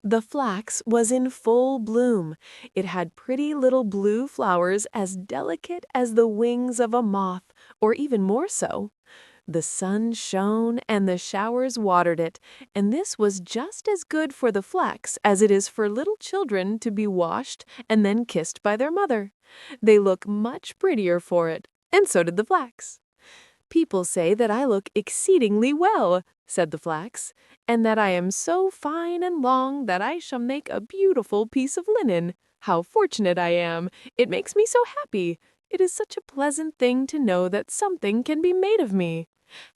The flax was in full bloom. It had pretty little blue flowers as delicate as the wings of a moth, or even more so. The sun shone and the showers watered it, and this was just as good for the flax as it is for little children to be washed and then kissed by their mother. They look much prettier for it, and so did the flax. "People say that I look exceedingly well," said the flax, "and that I am so fine and long that I shall make a beautiful piece of linen. How fortunate I am! It makes me so happy. It is such a pleasant thing to know that something can be made of me.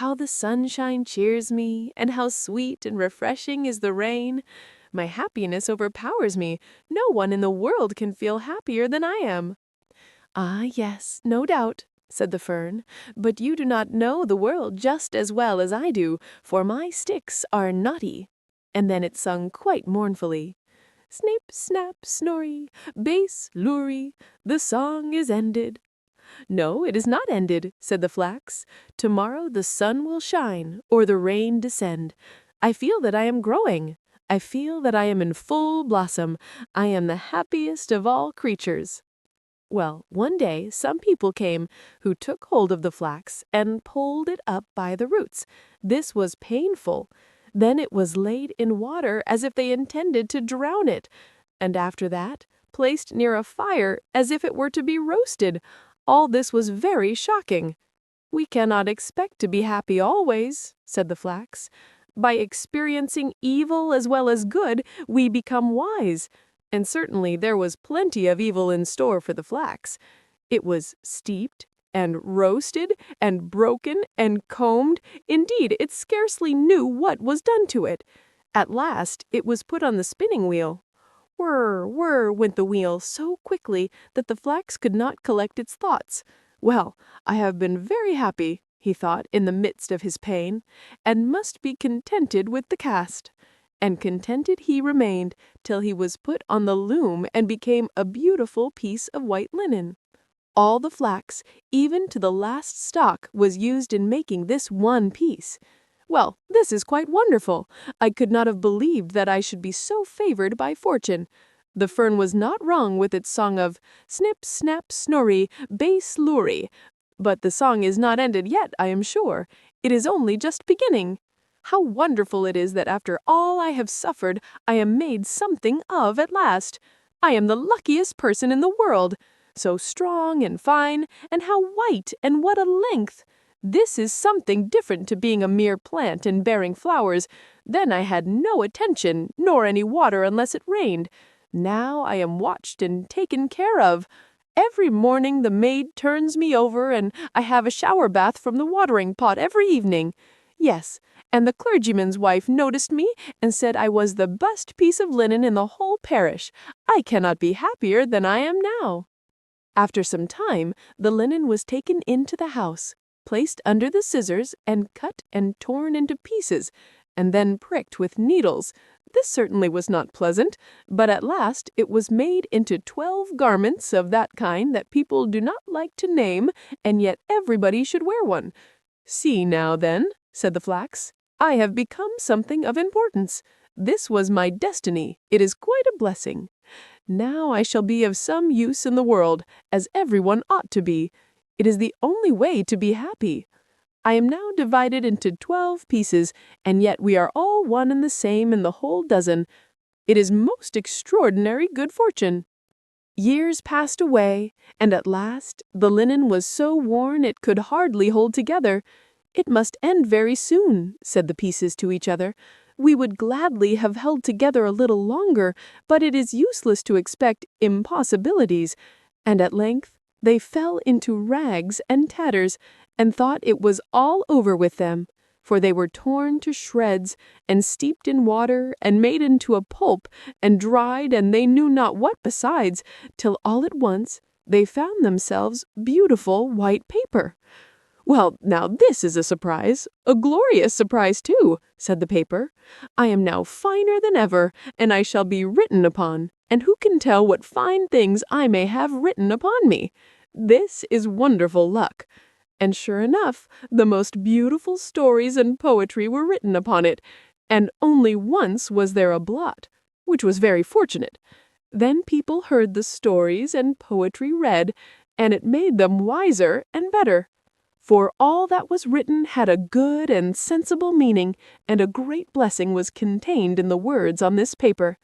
How the sunshine cheers me, and how sweet and refreshing is the rain. My happiness overpowers me. No one in the world can feel happier than I am." "Ah, yes, no doubt," said the fern, "but you do not know the world just as well as I do, for my sticks are knotty." And then it sung quite mournfully, "Snip, snap, snorri, bass, lurry, the song is ended." "No, it is not ended," said the flax. "Tomorrow the sun will shine, or the rain descend. I feel that I am growing. I feel that I am in full blossom. I am the happiest of all creatures." Well, one day some people came who took hold of the flax and pulled it up by the roots. This was painful. Then it was laid in water as if they intended to drown it, and after that placed near a fire as if it were to be roasted. All this was very shocking. "We cannot expect to be happy always," said the flax. "By experiencing evil as well as good, we become wise." And certainly there was plenty of evil in store for the flax. It was steeped and roasted and broken and combed. Indeed, it scarcely knew what was done to it. At last it was put on the spinning wheel. Whir, whir went the wheel so quickly that the flax could not collect its thoughts. "Well, I have been very happy," he thought in the midst of his pain, "and must be contented with the cast." And contented he remained till he was put on the loom and became a beautiful piece of white linen. All the flax, even to the last stalk, was used in making this one piece. Well, this is quite wonderful. I could not have believed that I should be so favored by fortune. The fern was not wrong with its song of snip, snap, snorri, bass, lurry. But the song is not ended yet, I am sure. It is only just beginning. How wonderful it is that after all I have suffered, I am made something of at last. I am the luckiest person in the world. So strong and fine, and how white, and what a length! This is something different to being a mere plant and bearing flowers. Then I had no attention, nor any water unless it rained. Now I am watched and taken care of. Every morning the maid turns me over, and I have a shower bath from the watering pot every evening. Yes, and the clergyman's wife noticed me and said I was the best piece of linen in the whole parish. I cannot be happier than I am now." After some time, the linen was taken into the house, placed under the scissors, and cut and torn into pieces, and then pricked with needles. This certainly was not pleasant, but at last it was made into 12 garments of that kind that people do not like to name, and yet everybody should wear one. "See now, then," said the flax, "I have become something of importance. This was my destiny. It is quite a blessing. Now I shall be of some use in the world, as everyone ought to be. It is the only way to be happy. I am now divided into 12 pieces, and yet we are all one and the same in the whole dozen. It is most extraordinary good fortune." Years passed away, and at last the linen was so worn it could hardly hold together. "It must end very soon," said the pieces to each other. "We would gladly have held together a little longer, but it is useless to expect impossibilities." And at length they fell into rags and tatters, and thought it was all over with them, for they were torn to shreds, and steeped in water, and made into a pulp, and dried, and they knew not what besides, till all at once they found themselves beautiful white paper. "Well, now this is a surprise, a glorious surprise too," said the paper. "I am now finer than ever, and I shall be written upon, and who can tell what fine things I may have written upon me? This is wonderful luck." And sure enough, the most beautiful stories and poetry were written upon it, and only once was there a blot. which was very fortunate. Then people heard the stories and poetry read, and it made them wiser and better. For all that was written had a good and sensible meaning, and a great blessing was contained in the words on this paper.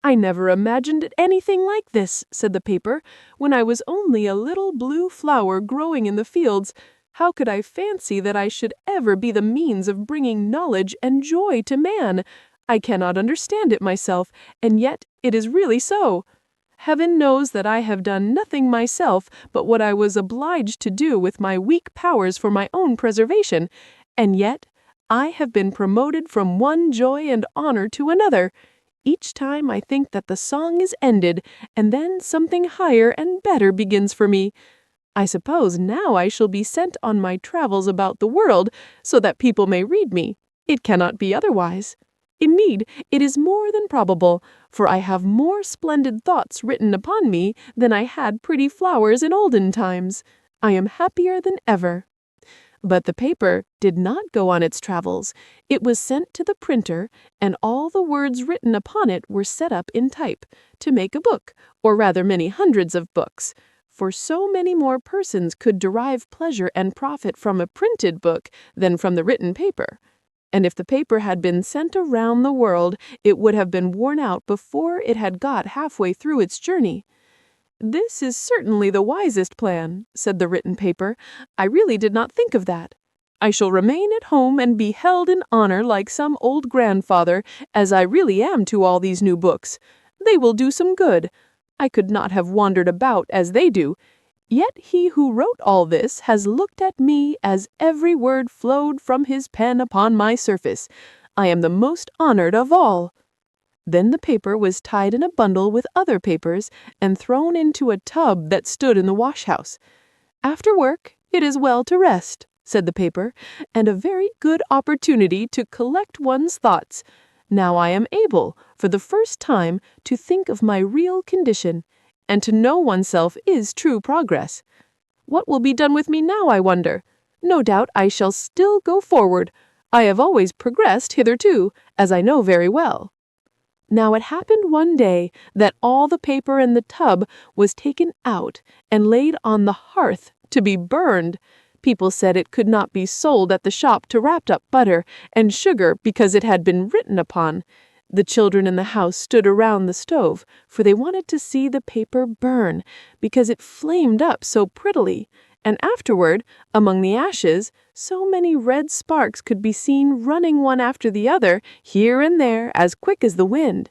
"I never imagined anything like this," said the paper. "When I was only a little blue flower growing in the fields, how could I fancy that I should ever be the means of bringing knowledge and joy to man? I cannot understand it myself, and yet it is really so. Heaven knows that I have done nothing myself but what I was obliged to do with my weak powers for my own preservation, and yet I have been promoted from one joy and honor to another. Each time I think that the song is ended, and then something higher and better begins for me. I suppose now I shall be sent on my travels about the world, so that people may read me. It cannot be otherwise. Indeed, it is more than probable, for I have more splendid thoughts written upon me than I had pretty flowers in olden times. I am happier than ever." But the paper did not go on its travels. It was sent to the printer, and all the words written upon it were set up in type, to make a book, or rather many hundreds of books. For so many more persons could derive pleasure and profit from a printed book than from the written paper. And if the paper had been sent around the world, it would have been worn out before it had got halfway through its journey. "This is certainly the wisest plan," said the written paper. "I really did not think of that. I shall remain at home and be held in honor like some old grandfather, as I really am to all these new books. They will do some good. I could not have wandered about as they do. Yet he who wrote all this has looked at me as every word flowed from his pen upon my surface. I am the most honored of all." Then the paper was tied in a bundle with other papers and thrown into a tub that stood in the wash-house. "After work, it is well to rest," said the paper, "and a very good opportunity to collect one's thoughts. Now I am able, for the first time, to think of my real condition, and to know oneself is true progress. What will be done with me now, I wonder? No doubt I shall still go forward. I have always progressed hitherto, as I know very well." Now it happened one day that all the paper in the tub was taken out and laid on the hearth to be burned. People said it could not be sold at the shop to wrap up butter and sugar because it had been written upon. The children in the house stood around the stove, for they wanted to see the paper burn, because it flamed up so prettily, and afterward, among the ashes, so many red sparks could be seen running one after the other, here and there, as quick as the wind.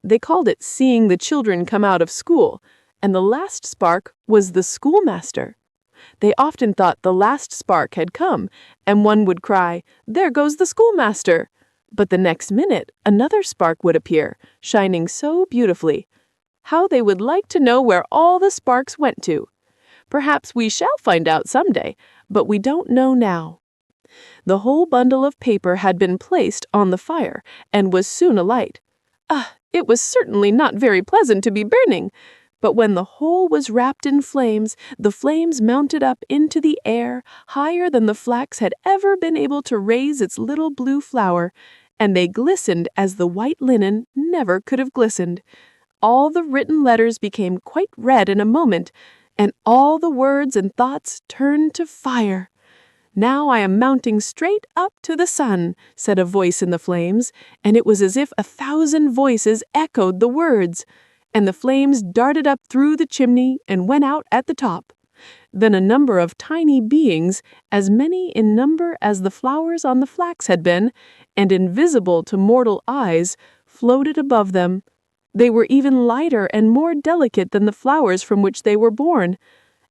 They called it seeing the children come out of school, and the last spark was the schoolmaster. They often thought the last spark had come, and one would cry, "There goes the schoolmaster!" But the next minute another spark would appear, shining so beautifully. How they would like to know where all the sparks went to! Perhaps we shall find out some day, but we don't know now. The whole bundle of paper had been placed on the fire, and was soon alight. It was certainly not very pleasant to be burning. But when the whole was wrapped in flames, the flames mounted up into the air, higher than the flax had ever been able to raise its little blue flower, and they glistened as the white linen never could have glistened. All the written letters became quite red in a moment, and all the words and thoughts turned to fire. "Now I am mounting straight up to the sun," said a voice in the flames, and it was as if 1,000 voices echoed the words. And the flames darted up through the chimney and went out at the top. Then a number of tiny beings, as many in number as the flowers on the flax had been, and invisible to mortal eyes, floated above them. They were even lighter and more delicate than the flowers from which they were born.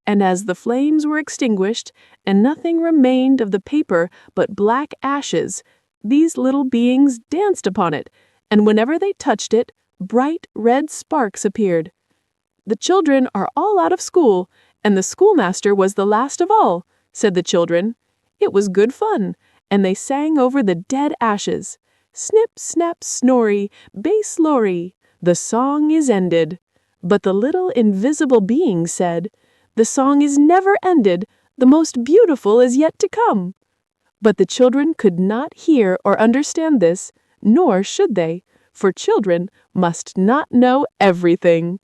And as the flames were extinguished, and nothing remained of the paper but black ashes, these little beings danced upon it, and whenever they touched it, bright red sparks appeared. "The children are all out of school, and the schoolmaster was the last of all," said the children. It was good fun, and they sang over the dead ashes. "Snip, snap, snorri, bass lorry, the song is ended." But the little invisible being said, "The song is never ended, the most beautiful is yet to come." But the children could not hear or understand this, nor should they, for children must not know everything.